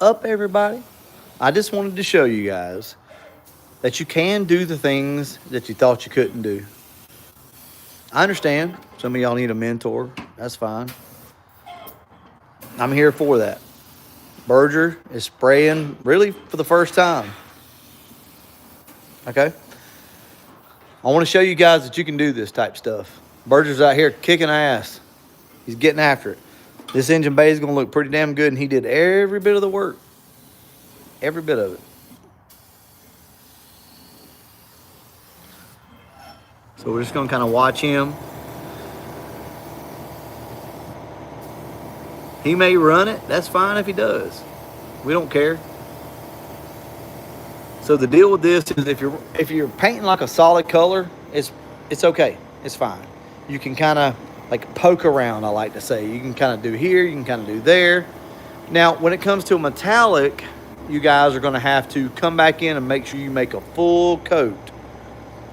Up, everybody? I just wanted to show you guys that you can do the things that you thought you couldn't do. I understand some of y'all need a mentor. That's fine. I'm here for that. Berger is spraying really for the first time. Okay? I want to show you guys that you can do this type stuff. Berger's out here kicking ass. He's getting after it. This engine bay is going to look pretty damn good, and he did every bit of the work. Every bit of it. So we're just going to kind of watch him. He may run it. That's fine if he does. We don't care. So the deal with this is if you're painting like a solid color, it's okay. It's fine. You can kind of like poke around, I like to say. You can kind of do here, you can kind of do there. Now, when it comes to a metallic, you guys are going to have to come back in and make sure you make a full coat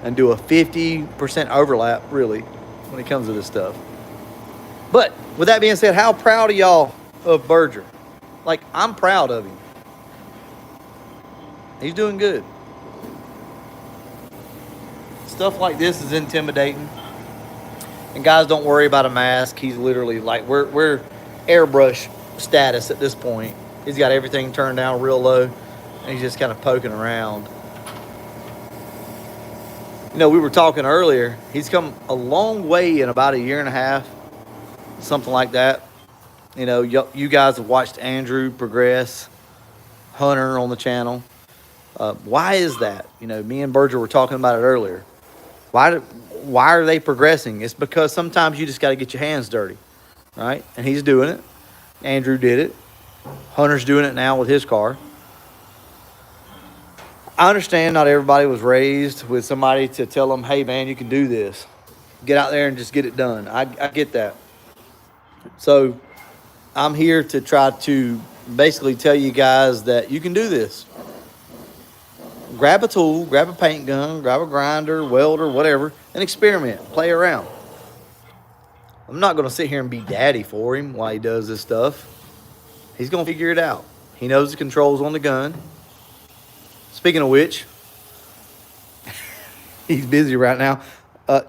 and do a 50% overlap, really, when it comes to this stuff. But with that being said, how proud are y'all of Berger? Like, I'm proud of him. He's doing good. Stuff like this is intimidating. And guys, don't worry about a mask. He's literally like, we're airbrush status at this point. He's got everything turned down real low, and he's just kind of poking around. You know, we were talking earlier. He's come a long way in about a year and a half, something like that. You know, you guys have watched Andrew progress, Hunter on the channel. Why is that? You know, me and Berger were talking about it earlier. Why are they progressing? It's because sometimes you just got to get your hands dirty, right? And he's doing it. Andrew did it. Hunter's doing it now with his car. I understand not everybody was raised with somebody to tell them, hey, man, you can do this. Get out there and just get it done. I get that. So I'm here to try to basically tell you guys that you can do this. Grab a tool, grab a paint gun, grab a grinder, welder, whatever, and experiment. Play around. I'm not going to sit here and be daddy for him while he does this stuff. He's going to figure it out. He knows the controls on the gun. Speaking of which, he's busy right now.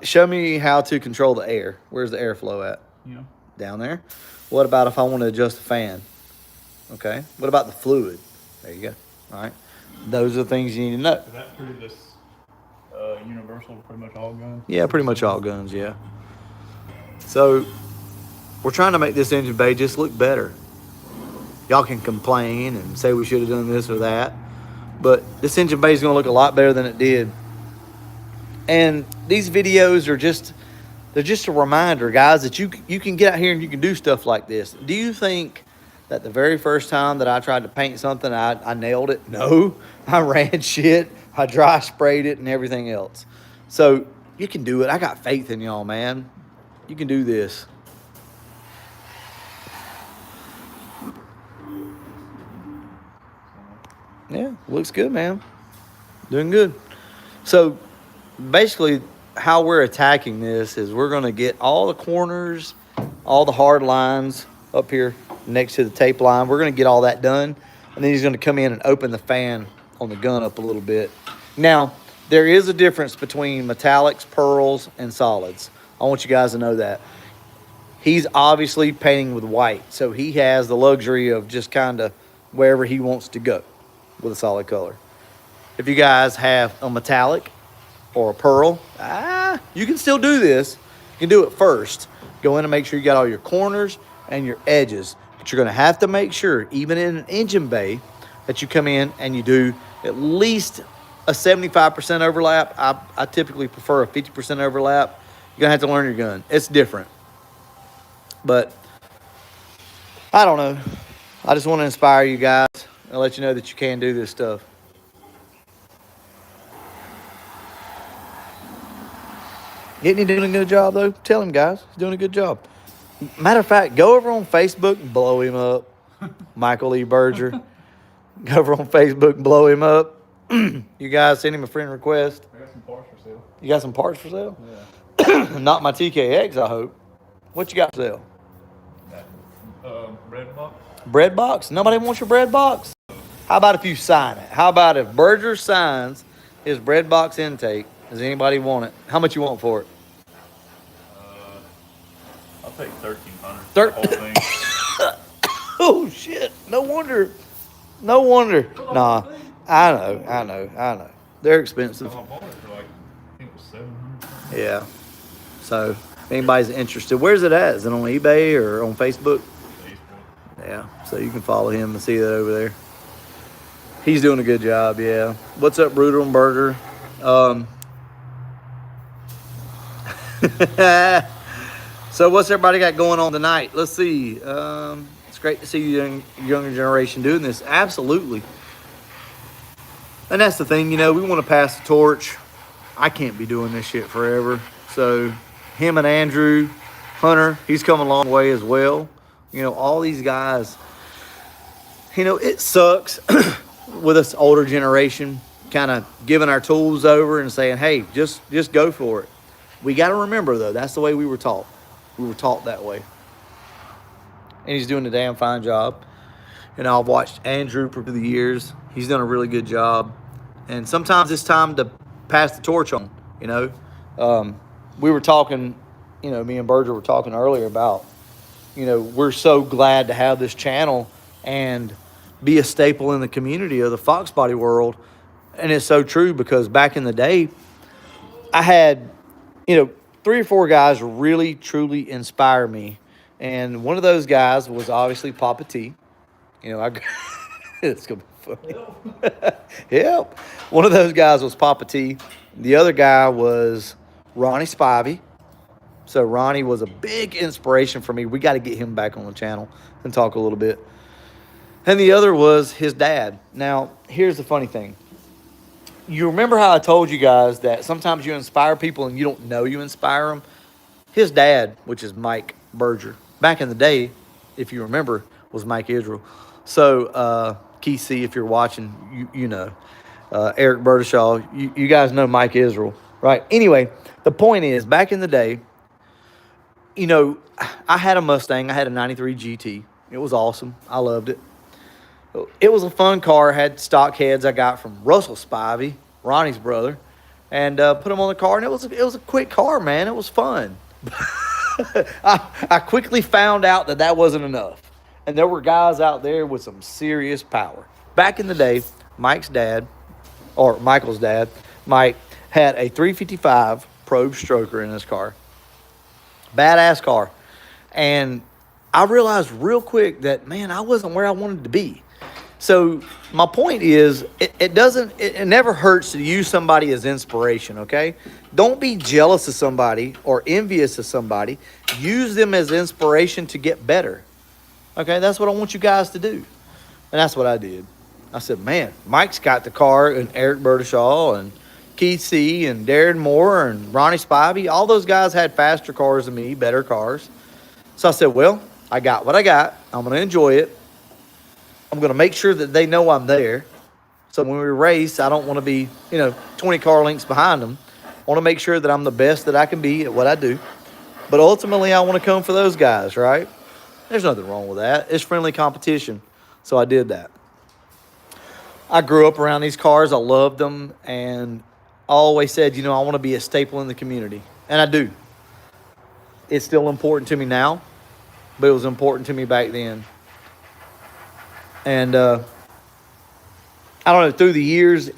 Show me how to control the air. Where's the airflow at? Yeah. Down there. What about if I want to adjust the fan? Okay. What about the fluid? There you go. All right. Those are the things you need to know. Is that pretty this universal, pretty much all guns? Yeah, pretty much all guns, yeah. So, we're trying to make this engine bay just look better. Y'all can complain and say we should have done this or that, but this engine bay is going to look a lot better than it did. And these videos are they're just a reminder, guys, that you can get out here and you can do stuff like this. Do you think that the very first time that I tried to paint something, I nailed it? No, I ran shit. I dry sprayed it and everything else. So you can do it. I got faith in y'all, man. You can do this. Yeah, looks good, man. Doing good. So basically, how we're attacking this is we're going to get all the corners, all the hard lines up here next to the tape line. We're going to get all that done. And then he's going to come in and open the fan on the gun up a little bit. Now, there is a difference between metallics, pearls, and solids. I want you guys to know that. He's obviously painting with white, so he has the luxury of just kind of wherever he wants to go with a solid color. If you guys have a metallic or a pearl, you can still do this. You can do it first. Go in and make sure you got all your corners and your edges. But you're going to have to make sure, even in an engine bay, that you come in and you do at least a 75% overlap. I typically prefer a 50% overlap. You're going to have to learn your gun. It's different. But I don't know. I just want to inspire you guys and let you know that you can do this stuff. Isn't he doing a good job, though? Tell him, guys. He's doing a good job. Matter of fact, go over on Facebook and blow him up. Michael E. Berger. Go over on Facebook and blow him up. You guys send him a friend request. I got some parts for sale. You got some parts for sale? Yeah. Not my TKX, I hope. What you got for sale? That red box. Bread box? Nobody wants your bread box? How about if you sign it? How about if Berger signs his bread box intake? Does anybody want it? How much you want for it? I'll take 1,300. Thir- The whole thing. Oh shit! No wonder. No wonder. Nah, I know. They're expensive. I bought it for like, I think it was 700. Yeah. So, if anybody's interested, where's it at? Is it on eBay or on Facebook? Facebook. Yeah. So you can follow him and see that over there. He's doing a good job. Yeah. What's up, Brutal and Burger? So what's everybody got going on tonight? Let's see. It's great to see you younger generation doing this. Absolutely. And that's the thing, we want to pass the torch. I can't be doing this shit forever. So him and Andrew, Hunter, he's come a long way as well. All these guys, it sucks with us older generation kind of giving our tools over and saying, hey, just go for it. We got to remember, though, that's the way we were taught. We were taught that way. And he's doing a damn fine job. I've watched Andrew for the years. He's done a really good job. And sometimes it's time to pass the torch on, We were talking, me and Berger were talking earlier about, we're so glad to have this channel and be a staple in the community of the Fox Body world. And it's so true because back in the day, I had, 3 or 4 guys really, truly inspire me. And one of those guys was obviously Papa T. It's going to be funny. Yep. One of those guys was Papa T. The other guy was Ronnie Spivey. So Ronnie was a big inspiration for me. We got to get him back on the channel and talk a little bit. And the other was his dad. Now, here's the funny thing. You remember how I told you guys that sometimes you inspire people and you don't know you inspire them? His dad, which is Mike Berger, back in the day, if you remember, was Mike Israel. So, Keith C., if you're watching, you know. Eric Bertishaw, you guys know Mike Israel, right? Anyway, the point is, back in the day, I had a Mustang. I had a 93 GT. It was awesome. I loved it. It was a fun car. Had stock heads I got from Russell Spivey, Ronnie's brother, and put them on the car. And it was a quick car, man. It was fun. I quickly found out that wasn't enough, and there were guys out there with some serious power. Back in the day, Michael's dad, Mike, had a 355 Probe Stroker in his car. Badass car, and I realized real quick that, man, I wasn't where I wanted to be. So my point is, it never hurts to use somebody as inspiration, okay? Don't be jealous of somebody or envious of somebody. Use them as inspiration to get better, okay? That's what I want you guys to do. And that's what I did. I said, man, Mike's got the car, and Eric Bertishaw, and Keith C., and Darren Moore, and Ronnie Spivey. All those guys had faster cars than me, better cars. So I said, well, I got what I got. I'm going to enjoy it. I'm going to make sure that they know I'm there. So when we race, I don't want to be, 20 car lengths behind them. I want to make sure that I'm the best that I can be at what I do. But ultimately, I want to come for those guys, right? There's nothing wrong with that. It's friendly competition. So I did that. I grew up around these cars. I loved them. And I always said, I want to be a staple in the community. And I do. It's still important to me now, but it was important to me back then. And I don't know, through the years,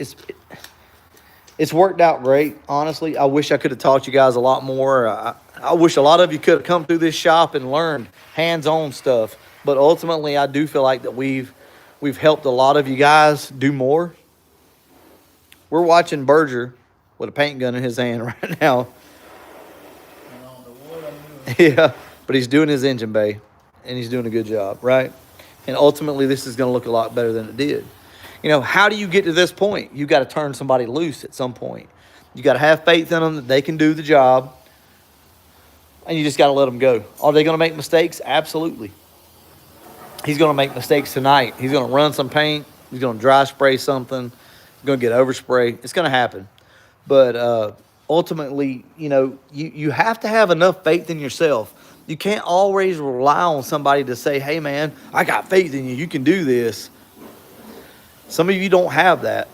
it's worked out great, honestly. I wish I could have taught you guys a lot more. I wish a lot of you could have come through this shop and learned hands-on stuff. But ultimately, I do feel like that we've helped a lot of you guys do more. We're watching Berger with a paint gun in his hand right now. Yeah, but he's doing his engine bay, and he's doing a good job, right? And ultimately, this is going to look a lot better than it did. How do you get to this point? You got to turn somebody loose at some point. You got to have faith in them that they can do the job, and you just got to let them go. Are they going to make mistakes? Absolutely. He's going to make mistakes tonight. He's going to run some paint. He's going to dry spray something. He's going to get overspray. It's going to happen. But ultimately, you have to have enough faith in yourself You can't always rely on somebody to say, hey, man, I got faith in you. You can do this. Some of you don't have that.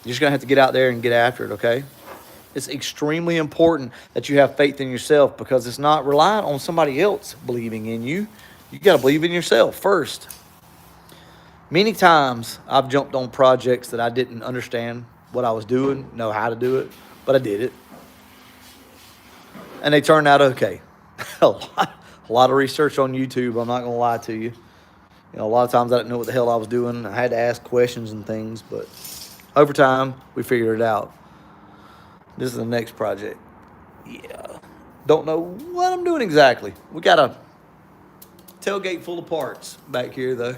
You're just going to have to get out there and get after it, okay? It's extremely important that you have faith in yourself because it's not reliant on somebody else believing in you. You got to believe in yourself first. Many times I've jumped on projects that I didn't understand what I was doing, know how to do it, but I did it. And they turned out okay. a lot of research on YouTube, I'm not going to lie to you. You know, a lot of times I didn't know what the hell I was doing. I had to ask questions and things, but over time, we figured it out. This is the next project. Yeah. Don't know what I'm doing exactly. We got a tailgate full of parts back here, though.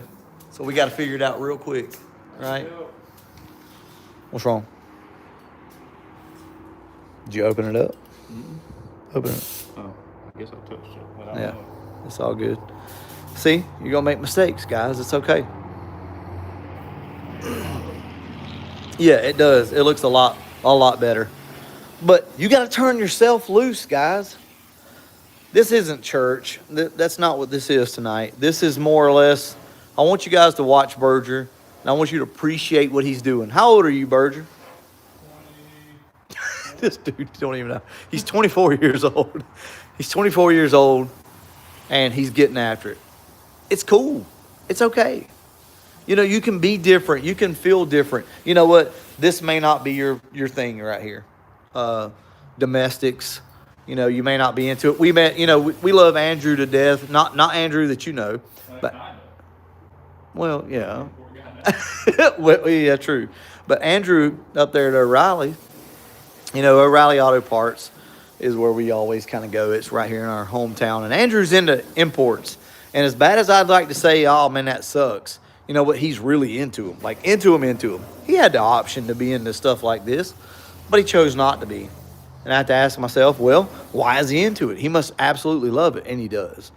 So we got to figure it out real quick, right? What's wrong? Did you open it up? Open it. Oh, I guess I touched it. But I don't Yeah, know. it's all good. See, you're gonna make mistakes, guys. It's okay. Yeah, it does. It looks a lot better. But you got to turn yourself loose, guys. This isn't church. That's not what this is tonight. This is more or less, I want you guys to watch Berger, and I want you to appreciate what he's doing. How old are you, Berger? This dude don't even know. He's 24 years old. He's 24 years old, and he's getting after it. It's cool. It's okay. You know, you can be different. You can feel different. You know what? This may not be your thing right here. Domestics. You know, you may not be into it. We love Andrew to death. Not Andrew that you know, but well, yeah. Well, yeah, true. But Andrew up there at O'Reilly, you know, O'Reilly Auto Parts is where we always kind of go. It's right here in our hometown. And Andrew's into imports. And as bad as I'd like to say, oh, man, that sucks. You know what? He's really into them. Like, into them. He had the option to be into stuff like this, but he chose not to be. And I have to ask myself, well, why is he into it? He must absolutely love it, and he does.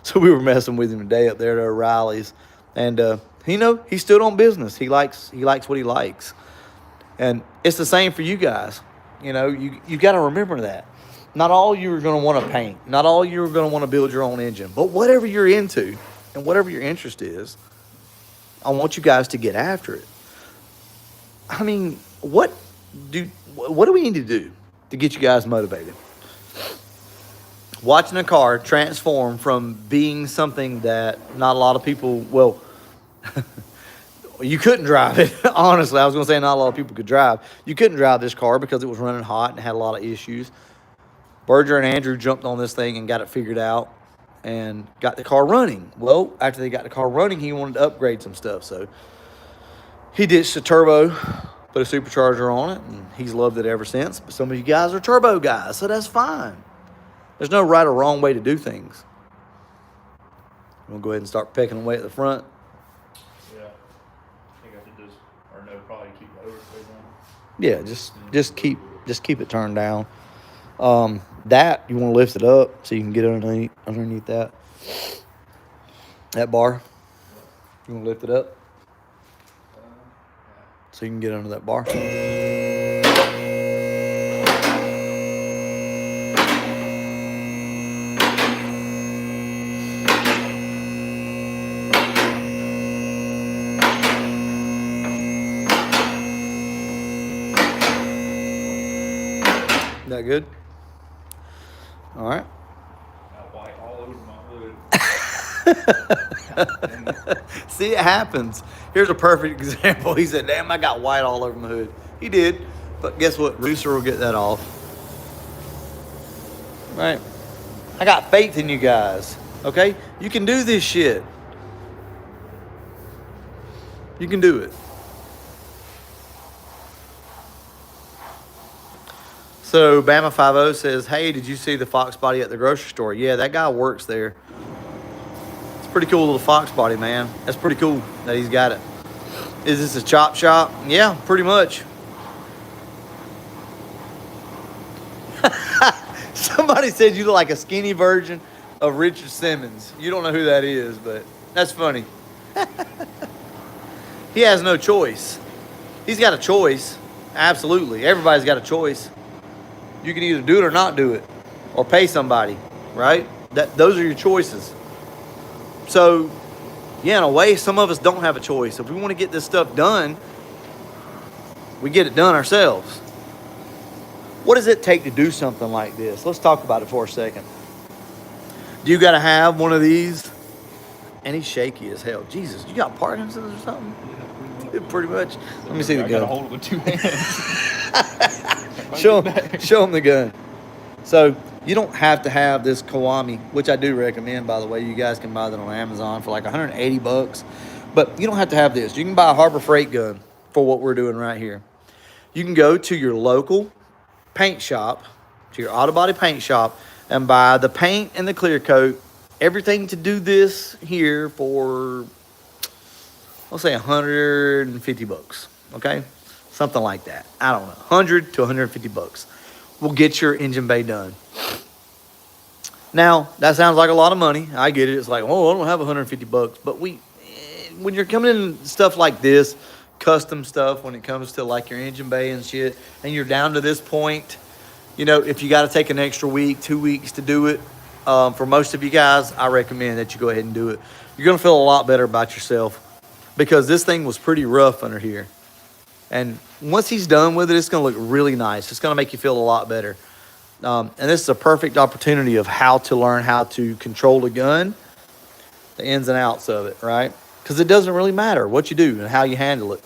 So we were messing with him today up there at O'Reilly's. And, you know, he stood on business. He likes what he likes. And it's the same for you guys. You know, you got to remember that. Not all you're going to want to paint. Not all you're going to want to build your own engine. But whatever you're into and whatever your interest is, I want you guys to get after it. I mean, what do we need to do to get you guys motivated? Watching a car transform from being something that not a lot of people, well, you couldn't drive it. Honestly, I was going to say not a lot of people could drive. You couldn't drive this car because it was running hot and had a lot of issues. Berger and Andrew jumped on this thing and got it figured out and got the car running. Well, after they got the car running, he wanted to upgrade some stuff. So he ditched the turbo, put a supercharger on it, and he's loved it ever since. But some of you guys are turbo guys, so that's fine. There's no right or wrong way to do things. We'll go ahead and start pecking away at the front. Yeah. I think I should probably keep the overspray on. Yeah, just keep it turned down. That you want to lift it up so you can get underneath that bar. You want to lift it up so you can get under that bar. That good? All right. Got white all over my hood. See, it happens. Here's a perfect example. He said, damn, I got white all over my hood. He did. But guess what? Rooster will get that off. Right? I got faith in you guys. Okay? You can do this shit. You can do it. So Bama 50 says, hey, did you see the Fox body at the grocery store? Yeah, that guy works there. It's a pretty cool little Fox body, man. That's pretty cool that he's got it. Is this a chop shop? Yeah, pretty much. Somebody said you look like a skinny version of Richard Simmons. You don't know who that is, but that's funny. He has no choice. He's got a choice. Absolutely. Everybody's got a choice. You can either do it or not do it, or pay somebody, right? Those are your choices. So, yeah, in a way, some of us don't have a choice. If we want to get this stuff done, we get it done ourselves. What does it take to do something like this? Let's talk about it for a second. Do you got to have one of these? And he's shaky as hell. Jesus, you got Parkinson's or something? Pretty much. Let me see the I gotta gun. hold it with 2 hands. Show him the gun. So you don't have to have this Kiwami, which I do recommend, by the way. You guys can buy that on Amazon for like $180. But you don't have to have this. You can buy a Harbor Freight gun for what we're doing right here. You can go to your local paint shop, to your auto body paint shop, and buy the paint and the clear coat, everything to do this here for, I'll say $150, okay? Something like that. I don't know, 100 to 150 bucks will get your engine bay done. Now, that sounds like a lot of money. I get it. It's like, oh, I don't have 150 bucks. But when you're coming in stuff like this, custom stuff, when it comes to like your engine bay and shit, and you're down to this point, you know, if you got to take an extra week, 2 weeks to do it, for most of you guys, I recommend that you go ahead and do it. You're going to feel a lot better about yourself because this thing was pretty rough under here. And once he's done with it, it's going to look really nice. It's going to make you feel a lot better. And this is a perfect opportunity of how to learn how to control the gun, the ins and outs of it, right? Because it doesn't really matter what you do and how you handle it.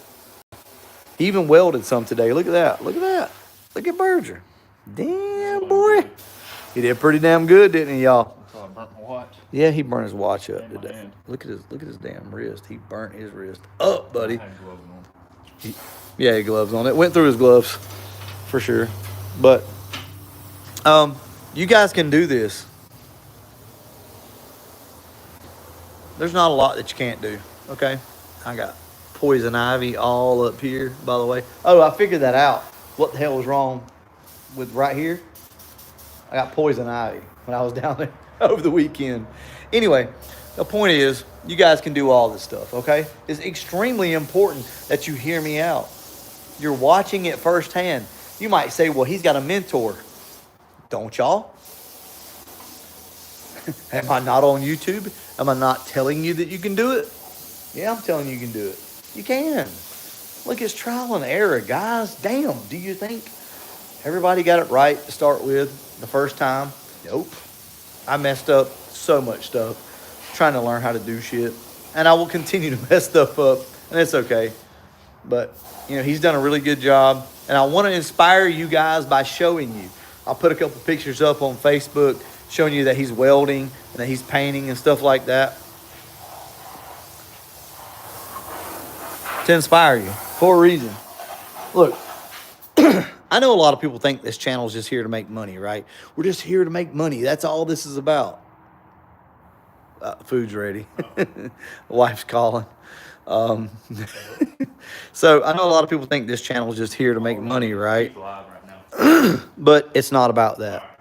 He even welded some today. Look at that. Look at that. Look at Berger. Damn, boy. He did pretty damn good, didn't he, y'all? I burnt my watch. Yeah, he burned his watch up In my today. hand. Look at his damn wrist. He burnt his wrist up, buddy. I had gloves on. Yeah, he gloves on. It went through his gloves for sure. But you guys can do this. There's not a lot that you can't do. Okay, I got poison ivy all up here. By the way, oh, I figured that out. What the hell was wrong with right here? I got poison ivy when I was down there over the weekend. Anyway, the point is, you guys can do all this stuff, okay? It's extremely important that you hear me out. You're watching it firsthand. You might say, well, he's got a mentor. Don't y'all? Am I not on YouTube? Am I not telling you that you can do it? Yeah, I'm telling you can do it. You can. Look, it's trial and error, guys. Damn, do you think everybody got it right to start with the first time? Nope. I messed up so much stuff trying to learn how to do shit. And I will continue to mess stuff up, and it's okay. But, you know, he's done a really good job. And I want to inspire you guys by showing you. I'll put a couple pictures up on Facebook showing you that he's welding and that he's painting and stuff like that. To inspire you for a reason. Look, I know a lot of people think this channel is just here to make money, right? We're just here to make money. That's all this is about. Food's ready. Wife's calling. So I know a lot of people think this channel is just here to make money, right? He's live right now. But it's not about that.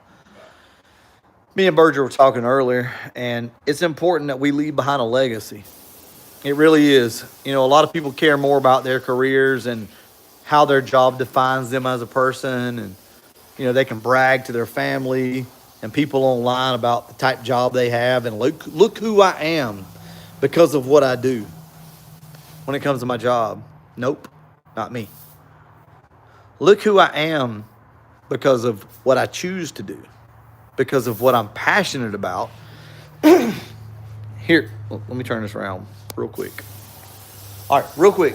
Me and Berger were talking earlier, and it's important that we leave behind a legacy. It really is. You know, a lot of people care more about their careers and how their job defines them as a person. And, you know, they can brag to their family and people online about the type of job they have. And look who I am because of what I do. When it comes to my job, nope, not me. Look who I am because of what I choose to do. Because of what I'm passionate about. Here, let me turn this around real quick. All right, real quick.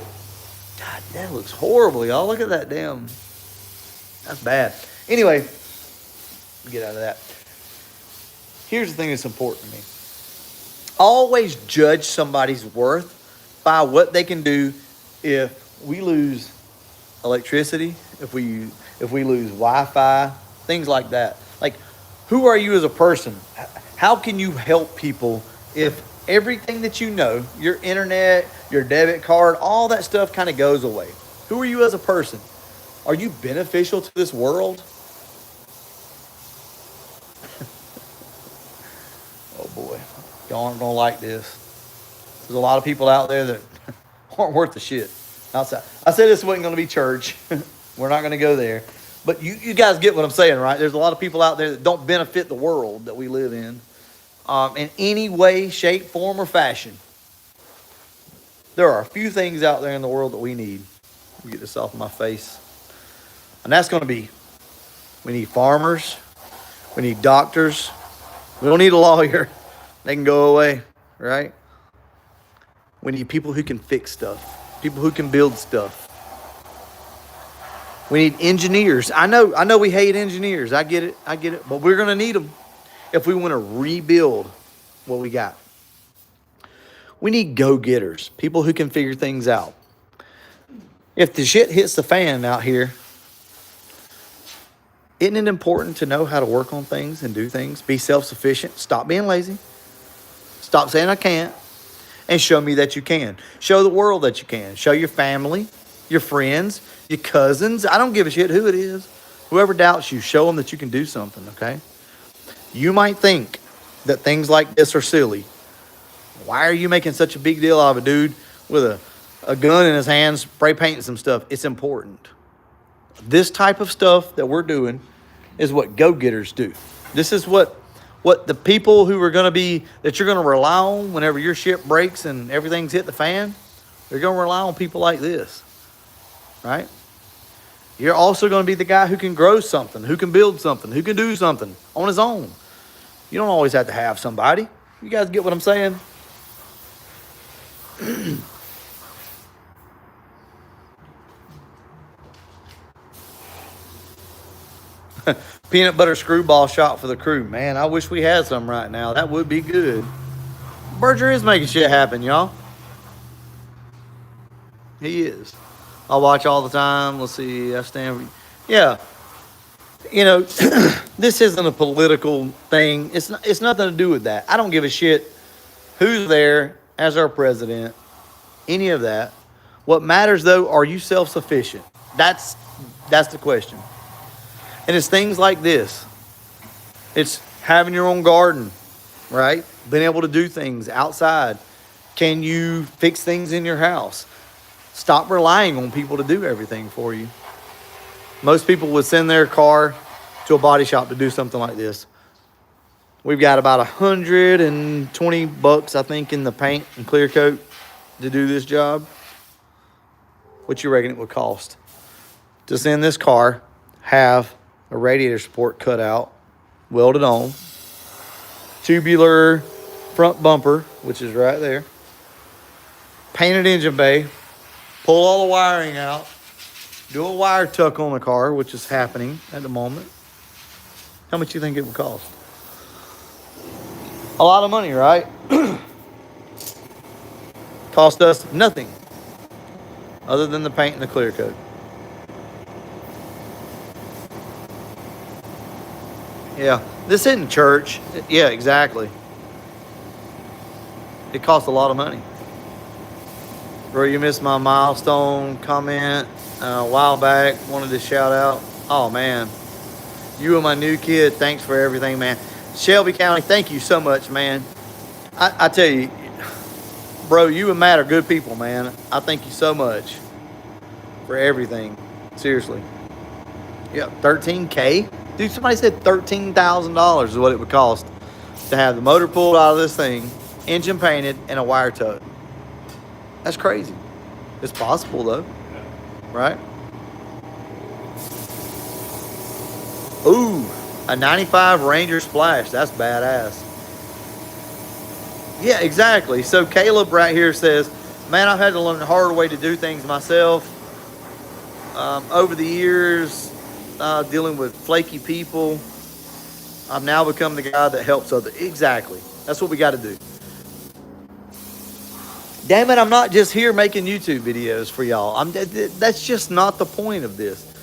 God, that looks horrible, y'all. Look at that damn. That's bad. Anyway, get out of that. Here's the thing that's important to me. Always judge somebody's worth by what they can do if we lose electricity, if we lose Wi-Fi, things like that. Like, who are you as a person? How can you help people if everything that you know, your internet, your debit card, all that stuff kind of goes away? Who are you as a person? Are you beneficial to this world? Oh boy, y'all aren't gonna like this. There's a lot of people out there that aren't worth the shit. Outside, I said this wasn't gonna be church. We're not gonna go there. But you guys get what I'm saying, right? There's a lot of people out there that don't benefit the world that we live in. in any way, shape, form, or fashion. There are a few things out there in the world that we need. Let me get this off my face. And that's going to be, we need farmers. We need doctors. We don't need a lawyer. They can go away, right? We need people who can fix stuff. People who can build stuff. We need engineers. I know we hate engineers. I get it. But we're going to need them if we want to rebuild what we got. We need go-getters. People who can figure things out. If the shit hits the fan out here, isn't it important to know how to work on things and do things? Be self-sufficient. Stop being lazy. Stop saying I can't. And show me that you can. Show the world that you can. Show your family, your friends, your cousins. I don't give a shit who it is. Whoever doubts you, show them that you can do something, okay? You might think that things like this are silly. Why are you making such a big deal out of a dude with a gun in his hands, spray painting some stuff? It's important. This type of stuff that we're doing is what go-getters do. This is what the people who are going to be, that you're going to rely on whenever your ship breaks and everything's hit the fan, they're going to rely on people like this, right? You're also going to be the guy who can grow something, who can build something, who can do something on his own. You don't always have to have somebody. You guys get what I'm saying? Peanut butter screwball shot for the crew. Man, I wish we had some right now. That would be good. Berger is making shit happen, y'all. He is. I watch all the time. Let's see. I stand. Yeah. You know, this isn't a political thing. It's nothing to do with that. I don't give a shit who's there as our president. Any of that. What matters, though, are you self-sufficient? That's the question. And it's things like this. It's having your own garden, right? Being able to do things outside. Can you fix things in your house? Stop relying on people to do everything for you. Most people would send their car to a body shop to do something like this. We've got about $120, I think, in the paint and clear coat to do this job. What you reckon it would cost to send this car, have a radiator support cut out, welded on, tubular front bumper, which is right there, painted engine bay, pull all the wiring out, do a wire tuck on the car, which is happening at the moment. How much do you think it would cost? A lot of money, right? Cost us nothing other than the paint and the clear coat. Yeah, this isn't church. Yeah, exactly. It costs a lot of money. Bro, you missed my milestone comment a while back. Wanted to shout out. Oh, man. You and my new kid, thanks for everything, man. Shelby County, thank you so much, man. I tell you, bro, you and Matt are good people, man. I thank you so much for everything. Seriously. Yeah, $13K? Dude, somebody said $13,000 is what it would cost to have the motor pulled out of this thing, engine painted, and a wire tuck. That's crazy. It's possible, though. Right? Ooh, a 95 Ranger Splash. That's badass. Yeah, exactly. So Caleb right here says, man, I've had to learn the hard way to do things myself. Over the years, dealing with flaky people, I've now become the guy that helps others. Exactly. That's what we got to do. Damn it, I'm not just here making YouTube videos for y'all. That's just not the point of this.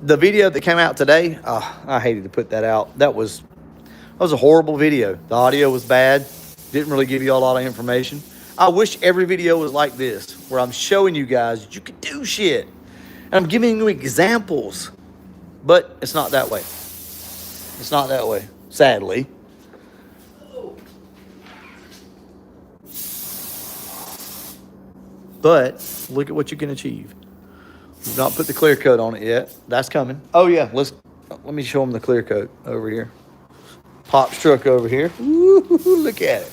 The video that came out today, I hated to put that out. That was a horrible video. The audio was bad. Didn't really give you a lot of information. I wish every video was like this, where I'm showing you guys you can do shit. And I'm giving you examples. But it's not that way. It's not that way, sadly. But look at what you can achieve. We've not put the clear coat on it yet. That's coming. Oh yeah, let me show them the clear coat over here. Pop's truck over here. Woo, look at it.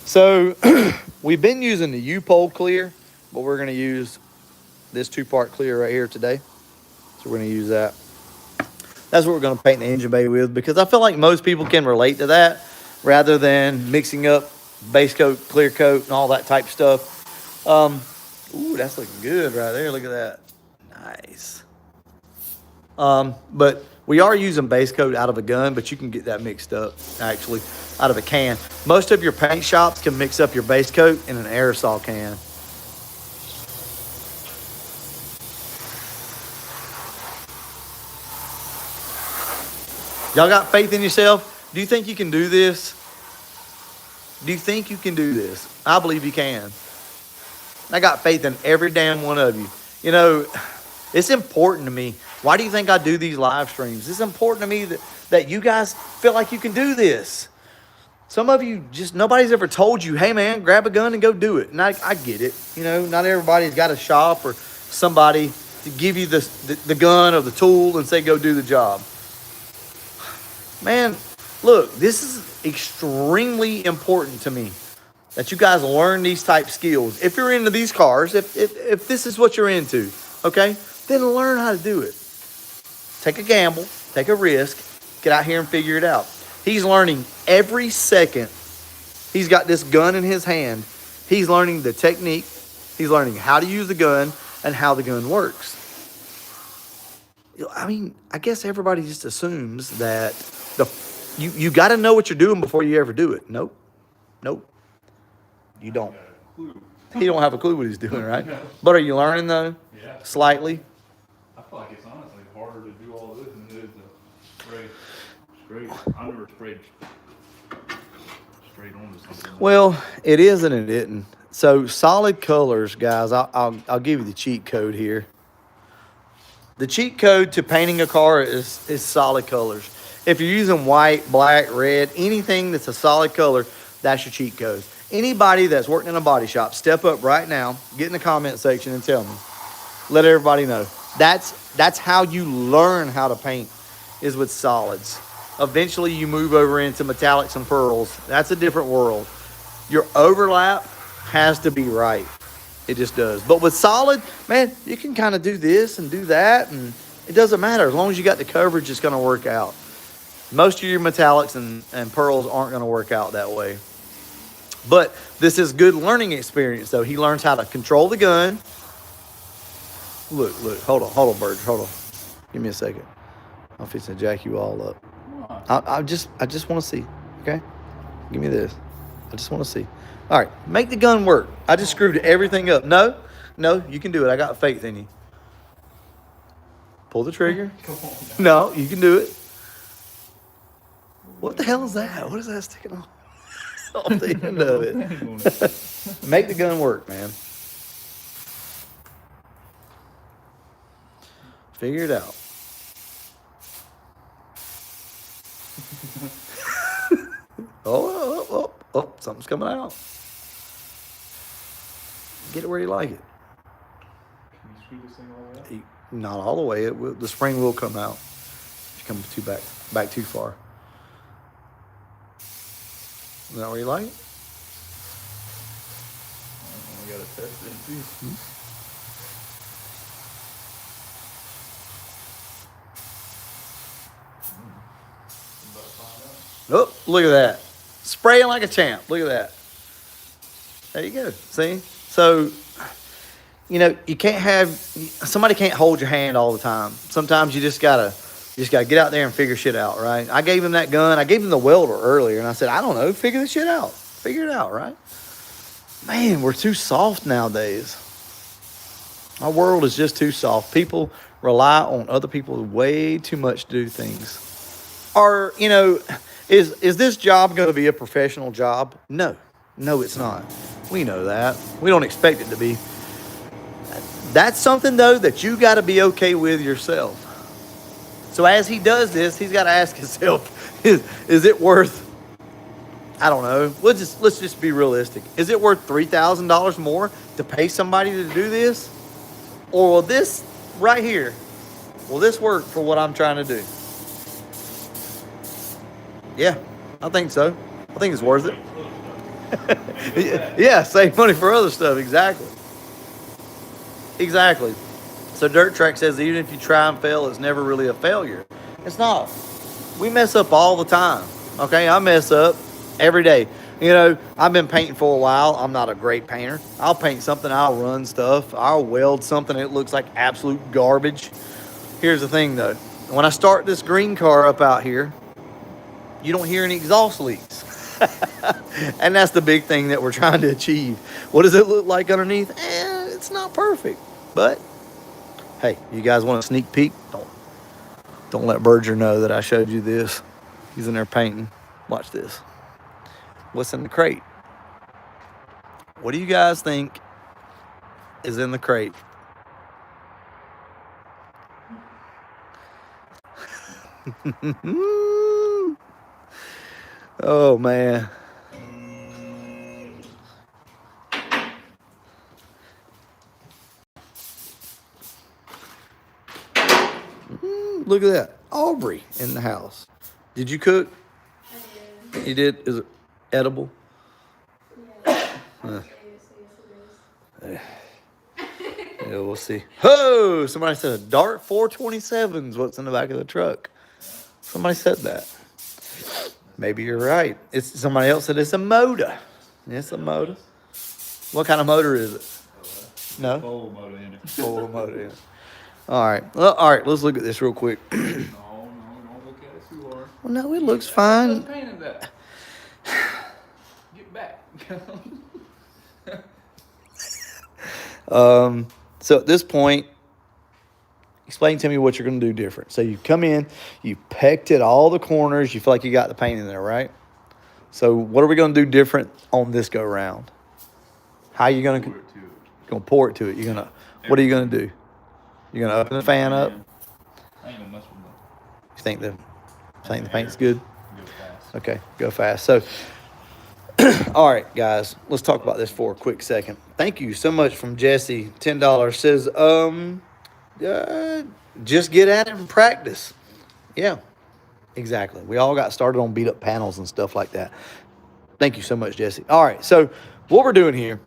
So we've been using the U-pole clear, but we're going to use this 2-part clear right here today. So we're going to use that. That's what we're going to paint the engine bay with, because I feel like most people can relate to that rather than mixing up base coat, clear coat, and all that type stuff. Ooh, that's looking good right there. Look at that. Nice. But we are using base coat out of a gun, but you can get that mixed up, actually, out of a can. Most of your paint shops can mix up your base coat in an aerosol can. Y'all got faith in yourself? Do you think you can do this? Do you think you can do this? I believe you can. I got faith in every damn one of you. You know, it's important to me. Why do you think I do these live streams? It's important to me that you guys feel like you can do this. Some of you just, nobody's ever told you, hey man, grab a gun and go do it. And I get it. You know, not everybody's got a shop or somebody to give you the gun or the tool and say, go do the job. Man, look, this is extremely important to me that you guys learn these type skills. If you're into these cars, if this is what you're into, okay, then learn how to do it. Take a gamble, take a risk, get out here and figure it out. He's learning every second. He's got this gun in his hand. He's learning the technique. He's learning how to use the gun and how the gun works. I mean, I guess everybody just assumes that you got to know what you're doing before you ever do it. Nope. You don't. He don't have a clue what he's doing, right? No. But are you learning though? Yeah. Slightly. I feel like it's honestly harder to do all this than it is to spray straight. I've never sprayed straight onto something. Well, it is and it isn't. So solid colors, guys. I'll give you the cheat code here. The cheat code to painting a car is solid colors. If you're using white, black, red, anything that's a solid color, that's your cheat code. Anybody that's working in a body shop, step up right now, get in the comment section and tell me. Let everybody know. That's how you learn how to paint, is with solids. Eventually you move over into metallics and pearls. That's a different world. Your overlap has to be right. It just does. But with solid, man, you can kind of do this and do that, and it doesn't matter. As long as you got the coverage, it's going to work out. Most of your metallics and pearls aren't going to work out that way. But this is good learning experience, though. He learns how to control the gun. Look. Hold on, Bird. Hold on. Give me a second. I'm fixing to jack you all up. I just want to see, okay? Give me this. I just want to see. All right, make the gun work. I just screwed everything up. No, you can do it. I got faith in you. Pull the trigger. Come on. No, you can do it. What the hell is that? What is that sticking off the end of it? Make the gun work, man. Figure it out. Oh, something's coming out. Get it where you like it. Can you screw this thing all the way up? Not all the way. The spring will come out if you come back too far. Is that where you like it? We gotta test it and see. Oh, look at that. Spraying like a champ. Look at that. There you go. See? So, you can't somebody can't hold your hand all the time. Sometimes you just gotta get out there and figure shit out, right? I gave him that gun. I gave him the welder earlier, and I said, I don't know, figure this shit out. Figure it out, right? Man, we're too soft nowadays. Our world is just too soft. People rely on other people way too much to do things. Or, is this job going to be a professional job? No, it's not. We know that. We don't expect it to be. That's something, though, that you got to be okay with yourself. So as he does this, he's got to ask himself, is it worth, I don't know, let's just be realistic. Is it worth $3,000 more to pay somebody to do this? Or will this right here, will this work for what I'm trying to do? Yeah, I think so. I think it's worth it. Yeah, save money for other stuff. Exactly. Exactly. So Dirt Track says even if you try and fail, it's never really a failure. It's not. We mess up all the time. Okay, I mess up every day. You know, I've been painting for a while. I'm not a great painter. I'll paint something, I'll run stuff, I'll weld something that looks like absolute garbage. Here's the thing though. When I start this green car up out here, you don't hear any exhaust leaks. And that's the big thing that we're trying to achieve. What does it look like underneath? It's not perfect. But hey, you guys want a sneak peek? Don't let Berger know that I showed you this. He's in there painting. Watch this. What's in the crate? What do you guys think is in the crate? Oh man. Look at that. Aubrey in the house. Did you cook? I did. You did? Is it edible? Yeah. Uh. Yes, Yeah, we'll see. Oh, somebody said a Dart 427's what's in the back of the truck. Somebody said that. Maybe you're right. It's somebody else said it's a motor. It's a motor. What kind of motor is it? No? Full motor in it. Full motor. Yeah. All right. Well, all right. Let's look at this real quick. No, don't look at it too hard. Well, no, it looks fine. Painted that. Get back. So at this point, explain to me what you're going to do different. So you come in, you pecked at all the corners. You feel like you got the paint in there, right? So what are we going to do different on this go round? How are you going to pour it to it? You're going to, what are you going to do? You're going to open the fan up. I ain't gonna mess with that. You think the paint's good? Go fast. Okay, go fast. So, all right, guys, let's talk about this for a quick second. Thank you so much from Jesse. $10 says, just get at it and practice. Yeah, exactly. We all got started on beat up panels and stuff like that. Thank you so much, Jesse. All right, so what we're doing here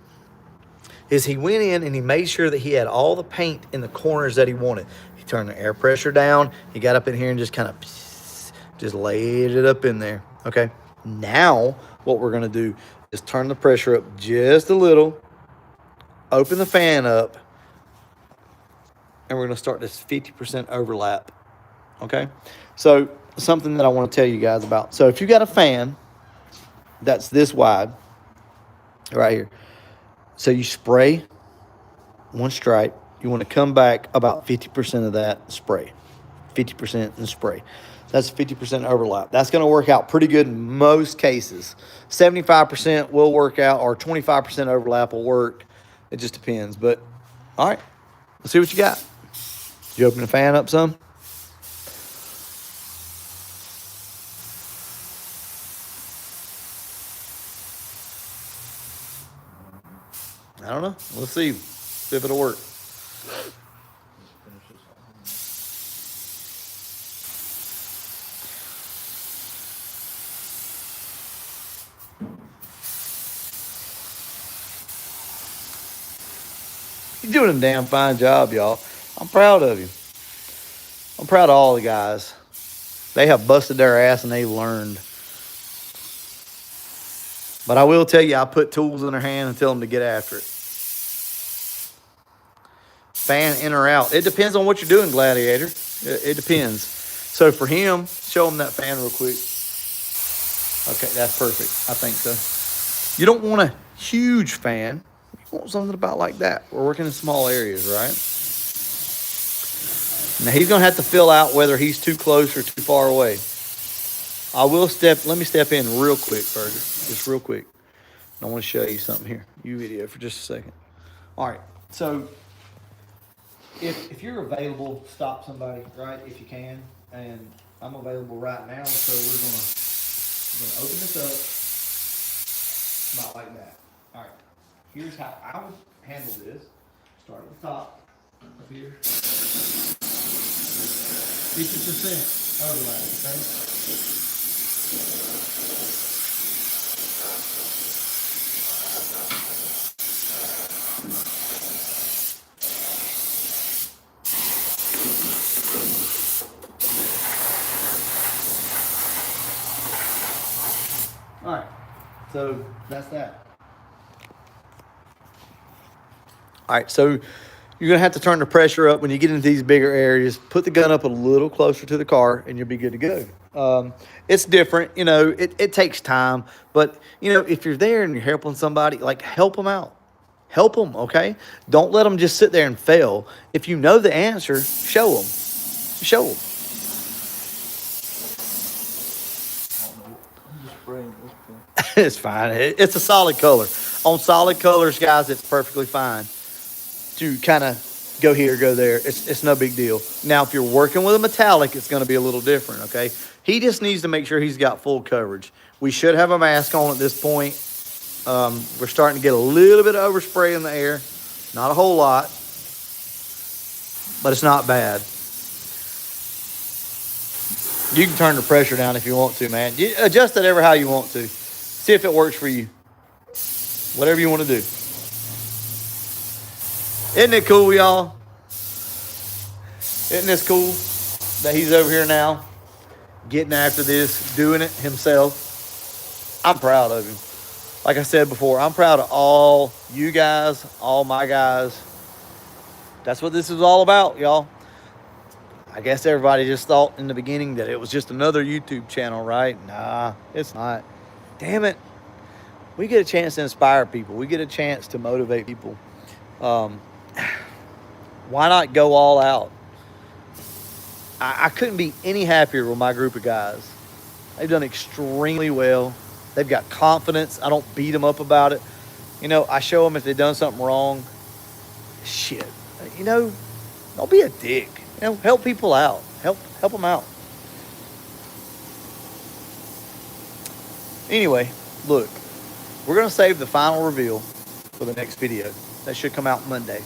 is he went in and he made sure that he had all the paint in the corners that he wanted. He turned the air pressure down. He got up in here and just kind of just laid it up in there. Okay. Now what we're going to do is turn the pressure up just a little, open the fan up, and we're going to start this 50% overlap. Okay. So something that I want to tell you guys about. So if you got a fan that's this wide right here, so you spray one stripe, you want to come back about 50% of that spray, 50% and spray. That's 50% overlap. That's going to work out pretty good in most cases. 75% will work out, or 25% overlap will work. It just depends. But, all right, let's see what you got. Did you open the fan up some? I don't know. Let's see if it'll work. You're doing a damn fine job, y'all. I'm proud of you. I'm proud of all the guys. They have busted their ass and they learned. But I will tell you, I put tools in their hand and tell them to get after it. Fan in or out. It depends on what you're doing, Gladiator. It depends. So for him, show him that fan real quick. Okay, that's perfect. I think so. You don't want a huge fan. You want something about like that. We're working in small areas, right? Now he's going to have to fill out whether he's too close or too far away. Let me step in real quick, Berger. Just real quick. I want to show you something here. You video for just a second. All right. So if you're available, stop somebody, right? If you can. And I'm available right now, so we're gonna open this up about like that. All right. Here's how I would handle this. Start at the top up here. 50% overlap, okay? So that's that. All right, so you're gonna have to turn the pressure up when you get into these bigger areas. Put the gun up a little closer to the car, and you'll be good to go. It's different, you know. It takes time, but you know, if you're there and you're helping somebody, like help them out, help them. Okay, don't let them just sit there and fail. If you know the answer, show them, show them. I'm just spraying this thing. It's fine. It's a solid color. On solid colors, guys, it's perfectly fine to kind of go here, go there. It's no big deal. Now, if you're working with a metallic, it's going to be a little different, okay? He just needs to make sure he's got full coverage. We should have a mask on at this point. We're starting to get a little bit of overspray in the air. Not a whole lot, but it's not bad. You can turn the pressure down if you want to, man. You adjust it ever how you want to. See if it works for you. Whatever you want to do. Isn't it cool, y'all? Isn't this cool that he's over here now, getting after this, doing it himself? I'm proud of him. Like I said before, I'm proud of all you guys, all my guys. That's what this is all about, y'all. I guess everybody just thought in the beginning that it was just another YouTube channel, right? Nah, it's not. Damn it. We get a chance to inspire people. We get a chance to motivate people. Why not go all out? I couldn't be any happier with my group of guys. They've done extremely well. They've got confidence. I don't beat them up about it. You know, I show them if they've done something wrong. Shit. You know, don't be a dick. You know, help people out. Help them out. Anyway, look, we're going to save the final reveal for the next video. That should come out Monday.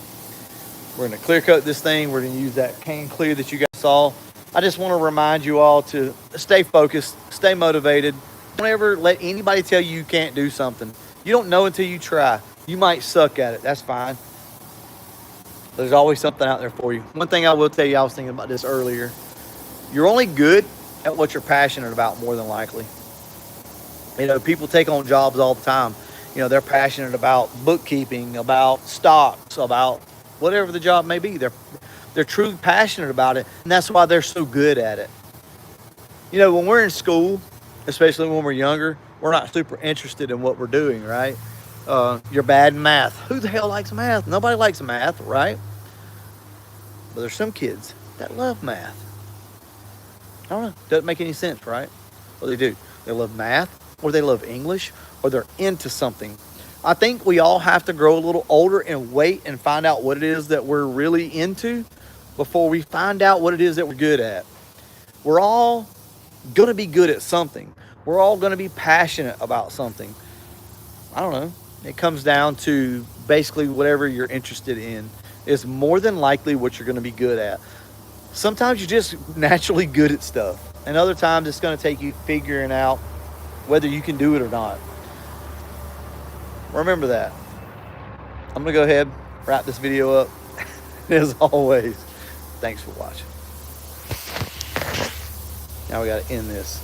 We're going to clear coat this thing. We're going to use that can clear that you guys saw. I just want to remind you all to stay focused, stay motivated. Don't ever let anybody tell you you can't do something. You don't know until you try. You might suck at it. That's fine. There's always something out there for you. One thing I will tell you, I was thinking about this earlier. You're only good at what you're passionate about, more than likely. You know, people take on jobs all the time. You know, they're passionate about bookkeeping, about stocks, about whatever the job may be. They're truly passionate about it, and that's why they're so good at it. You know, when we're in school, especially when we're younger, we're not super interested in what we're doing, right? You're bad in math. Who the hell likes math? Nobody likes math, right? But there's some kids that love math. I don't know. Doesn't make any sense, right? Well, they do. They love math, or they love English, or they're into something. I think we all have to grow a little older and wait and find out what it is that we're really into before we find out what it is that we're good at. We're all going to be good at something. We're all going to be passionate about something. I don't know. It comes down to basically whatever you're interested in is more than likely what you're going to be good at. Sometimes you're just naturally good at stuff. And other times it's going to take you figuring out whether you can do it or not. Remember that. I'm going to go ahead, wrap this video up. As always, thanks for watching. Now we got to end this.